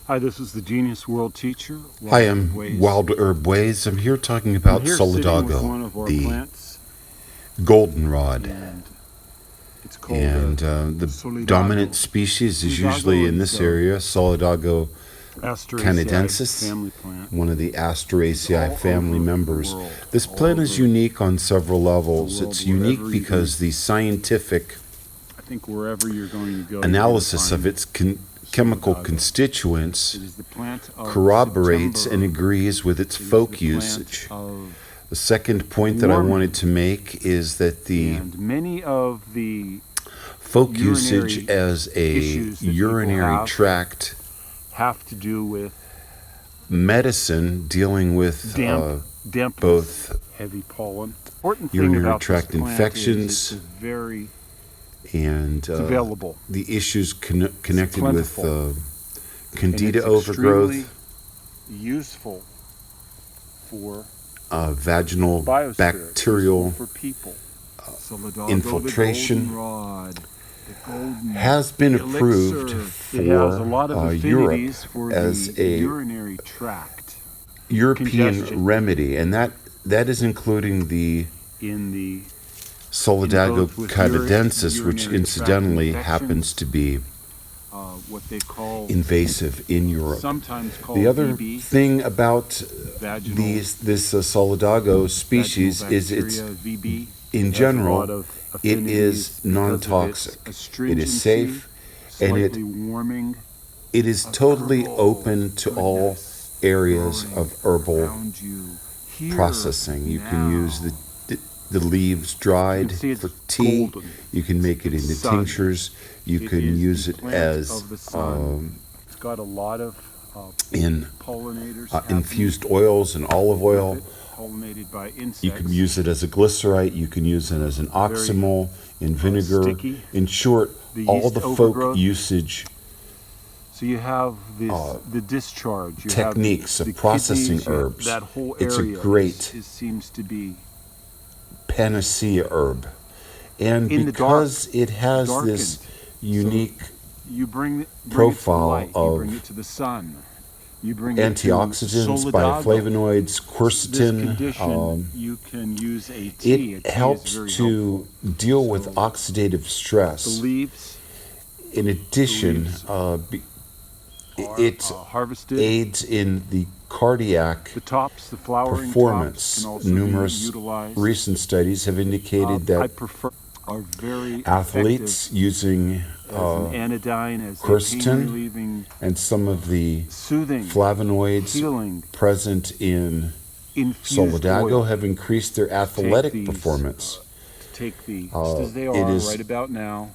Hi, this is the Genius World Teacher. Hi, I'm Wild Herb Ways. I'm here talking about I'm here sitting with one Solidago, of our the plants, goldenrod. and it's called The Solidago. dominant species is usually in this area, Solidago Asteraceae canadensis, family plant. one of the Asteraceae all family over the members. world, This all plant is over unique on several levels. the world, It's unique wherever you because the scientific I think wherever you're going to go, analysis you're of going its chemical Solidago. constituents It is the plant of corroborates and September. agrees with its It is folk the plant usage. of- The second point that I warming. wanted to make is that the and many of the folk urinary usage as a issues that people urinary have tract have to do with medicine dealing with dampness, both heavy pollen. Important thing urinary about tract this plant infections is it's very and it's available. the issues connected with plentiful. candida And it's overgrowth, extremely useful for vaginal biospirit, bacterial useful for people. Solidago, infiltration. the goldenrod, the golden has been elixir. approved It has a lot of for Europe affinities for as the a urinary tract European congestion. remedy, and that is including the in the Solidago both with canadensis, which urinary tract incidentally infections, happens to be what they call invasive in Europe. sometimes called The other VB, thing about vaginal, this Solidago species vaginal is it's, bacteria, VB, in has a general, lot of it affinities is because of non-toxic. its It is astringency, safe, and slightly warming. it is totally open to all goodness areas growing of herbal around you. Here, processing. You can now. use the leaves dried see it's for tea. golden. You can make it It's into sun. tinctures. You It can is use the it plant as of the sun. It's got a lot of in pollinators happening infused oils and olive oil. with it, pollinated by insects. You can use it as a glycerite. You can use it as an oxymol in vinegar. sticky. In short, The all yeast the folk overgrowth. usage So you have this, the discharge. You techniques have of the processing kidneys, you have herbs. That whole It's a area great seems to be Panacea herb. And in the because it has darkened. this unique You bring profile it to the light. of You bring it to the sun. You bring it to antioxidants, Solidago. bioflavonoids, This quercetin, condition, you can use a tea. A it tea helps is very to helpful. deal with So, oxidative The stress. leaves In addition, leaves uh, are it harvested. aids in the cardiac The tops, the flowering tops, performance. can also Numerous be utilized. recent studies have indicated I that prefer are very athletes using effective as an anodyne, as a quercetin pain-relieving, and some of the soothing, flavonoids healing, present in infused Solidago oil. have increased their athletic these, performance. Take these just as they it are is right about now.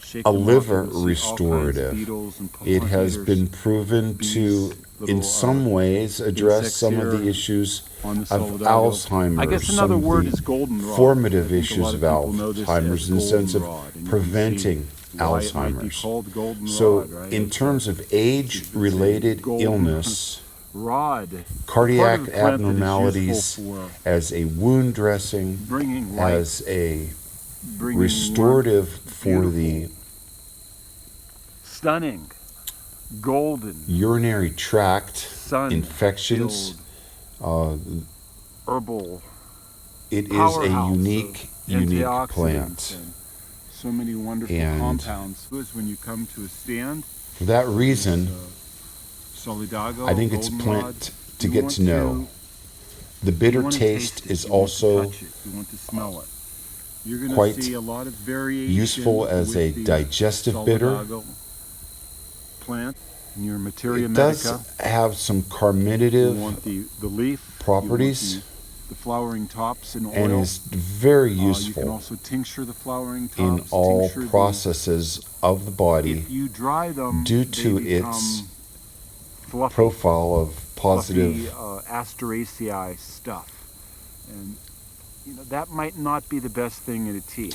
Shake a them off, liver you'll see all kinds of restorative. beetles and It has pollinators been proven bees, to, in little, some ways, address insects some of the here issues on the of Solidago. Alzheimer's. I guess some another of word the is goldenrod. formative I think a issues lot of people know this Alzheimer's as in the sense of goldenrod, and you can preventing see why it might be Alzheimer's. called goldenrod, So, right? in terms of age-related golden illness, rod, cardiac part of the plant that is abnormalities, useful for as a wound dressing, bringing light, as a bringing restorative warmth, for the beautiful, stunning, golden, urinary tract sun infections. herbal. It is a Powerhouse unique of plant. antioxidants and so many wonderful And compounds. When you come to a stand, For that reason, Solidago, I think it's a goldenrod, plant to you get want to know. The you bitter want to taste taste it, is you want to also touch it, you want to smell it. You're going quite to see a lot of variation useful as a with the digestive bitter. Solidago plant in your materia It does medica. have some You carminative want the leaf, properties you want the flowering tops in oil. and is very You can useful also tincture the flowering tops. in all tincture processes of the body if you dry them, due they to become its fluffy, profile of positive fluffy, Asteraceae stuff, and that might not be the best thing in a tea.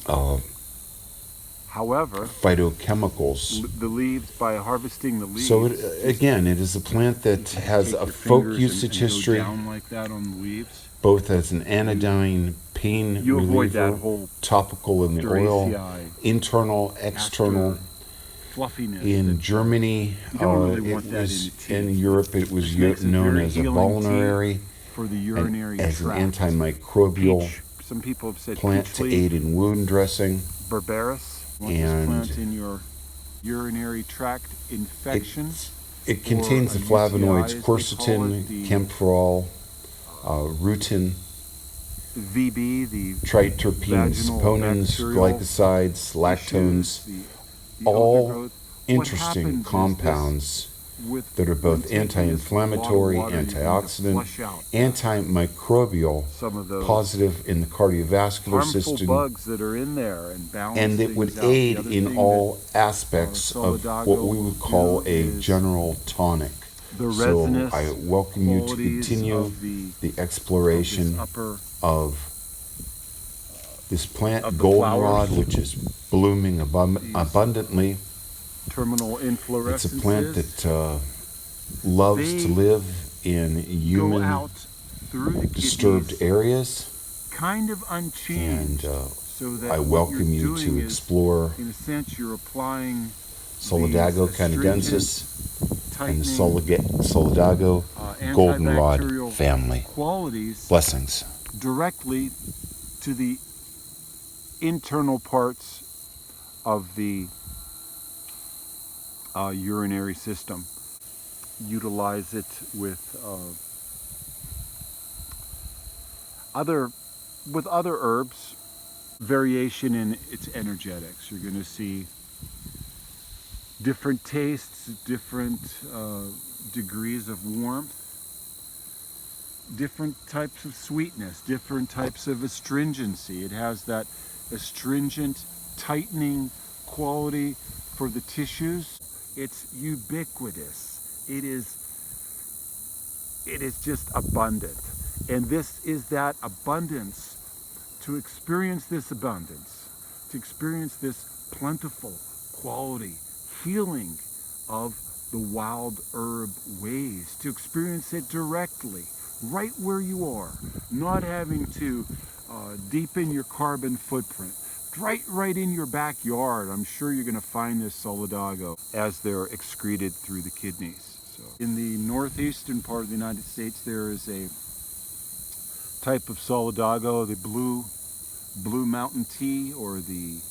However, phytochemicals. the leaves, by harvesting the leaves, So again, it is a plant that has take a your folk fingers usage and history, go down like that on the leaves. both as an anodyne pain You avoid that reliever, whole topical in the oil, Asteraceae, internal, external. fluffiness. In Germany, you don't really want that in the tea. in Europe, it was Makes it known very as a healing tea vulnerary, for the urinary as an tract. antimicrobial Peach. Some people have said plant peach to leaf, aid in wound dressing. berberis. Want this And plant in your urinary tract infection. It contains the a UTI, flavonoids as they call quercetin, it, the camphorol, rutin, VB, the triterpenes, vaginal saponins, bacterial glycosides, lactones, issues, the all overgrowth. What interesting happens is compounds with that are when both taking this anti-inflammatory, water, you need to antioxidant, flush out antimicrobial, some of those positive in the cardiovascular harmful system, bugs that are in there and balance and it things would out. aid The other in thing all aspects of Solidago what we would call do a is general tonic. the So resinous I welcome you to qualities continue of the exploration this upper of this plant, of the goldenrod, flowers. which is blooming abundantly. terminal inflorescences. It's a plant that loves to live in Go human out through the disturbed kidneys, areas, kind of and unchanged, so that I what welcome you're you doing to is, explore in a sense, you're applying Solidago these canadensis and the tightening, Solidago Goldenrod antibacterial family. qualities Blessings. directly to the internal parts of the urinary system. Utilize it with other herbs. Variation in its energetics. You're going to see different tastes, different degrees of warmth, different types of sweetness, different types of astringency. It has that astringent, tightening quality for the tissues. It's ubiquitous. It is just abundant. And this is that abundance. To experience this abundance, to experience this plentiful quality, healing of the wild herb ways, to experience it directly, right where you are, not having to deepen your carbon footprint. Right in your backyard, I'm sure you're going to find this Solidago as they're excreted through the kidneys. So, in the northeastern part of the United States, there is a type of Solidago, the blue mountain tea, or the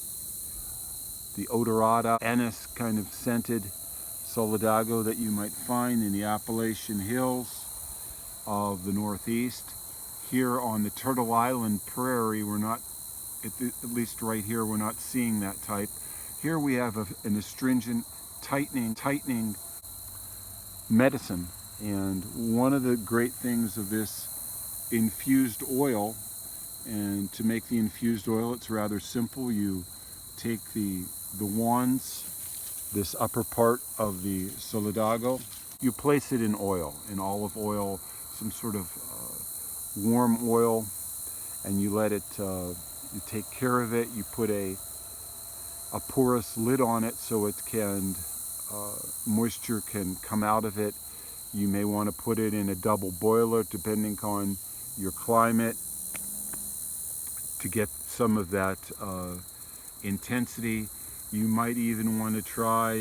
odorata, anise kind of scented Solidago that you might find in the Appalachian Hills of the Northeast. Here on the Turtle Island Prairie, we're not, at least right here, we're not seeing that type. Here we have an astringent, tightening medicine. And one of the great things of this infused oil, and to make the infused oil, it's rather simple. You take the wands, this upper part of the Solidago, you place it in oil, in olive oil, some sort of warm oil, and you let it, you take care of it. You put a porous lid on it so it can, moisture can come out of it. You may want to put it in a double boiler depending on your climate to get some of that intensity. You might even want to try,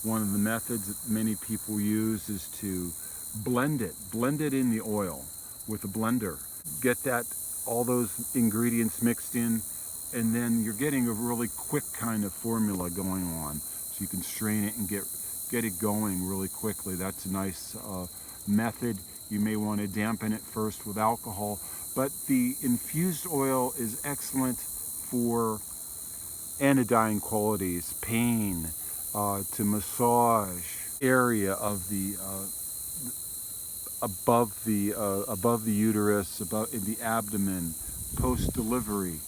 one of the methods that many people use is to blend it in the oil with a blender. Get all those ingredients mixed in, and then you're getting a really quick kind of formula going on. So you can strain it and get it going really quickly. That's a nice method. You may want to dampen it first with alcohol, but the infused oil is excellent for anodyne qualities, pain, to massage area of the above the uterus, in the abdomen, post delivery.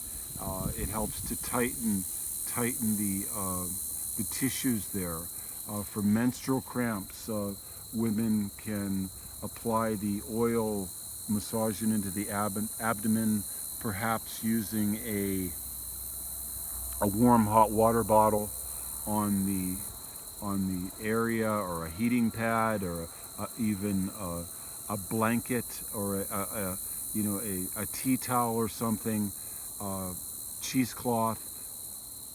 It helps to tighten the tissues there. For menstrual cramps, women can apply the oil, massage it into the abdomen, perhaps using a warm hot water bottle on the area, or a heating pad, or even a blanket, or a tea towel or something, cheesecloth,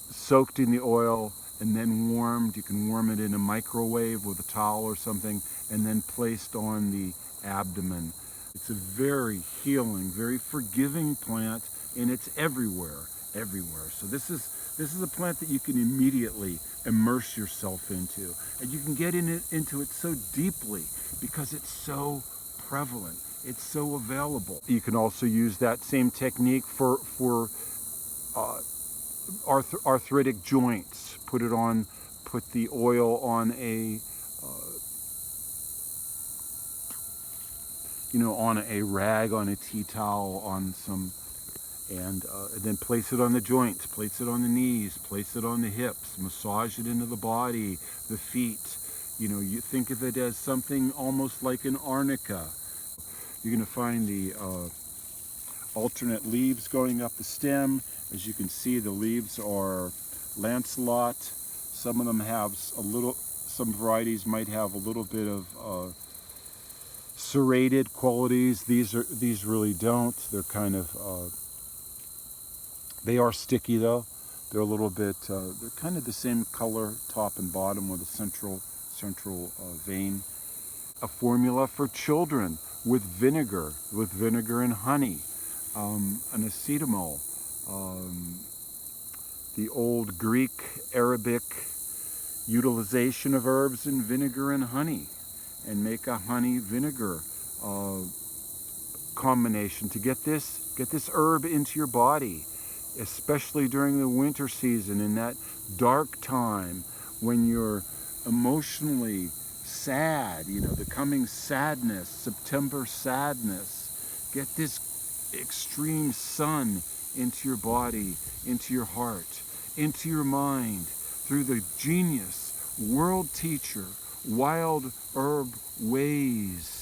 soaked in the oil, and then warmed. You can warm it in a microwave with a towel or something, and then placed on the abdomen. It's a very healing, very forgiving plant, and it's everywhere, everywhere. So this is a plant that you can immediately immerse yourself into, and you can get into it so deeply because it's so prevalent. It's so available. You can also use that same technique for arthritic joints. Put the oil on a on a rag, on a tea towel, on some, and then place it on the joints, place it on the knees, place it on the hips, massage it into the body, the feet. You think of it as something almost like an arnica. You're going to find the alternate leaves going up the stem. As you can see, the leaves are lanceolate. Some of them have some varieties might have a little bit of serrated qualities. These really don't. They're kind of they are sticky though. They're a little bit they're kind of the same color, top and bottom, with a central vein. A formula for children with vinegar and honey, an acetamol, the old Greek, Arabic utilization of herbs and vinegar and honey, and make a honey vinegar combination to get this herb into your body, especially during the winter season, in that dark time when you're emotionally sad, the coming sadness, September sadness. Get this extreme sun into your body, into your heart, into your mind, through the genius, world teacher, wild herb ways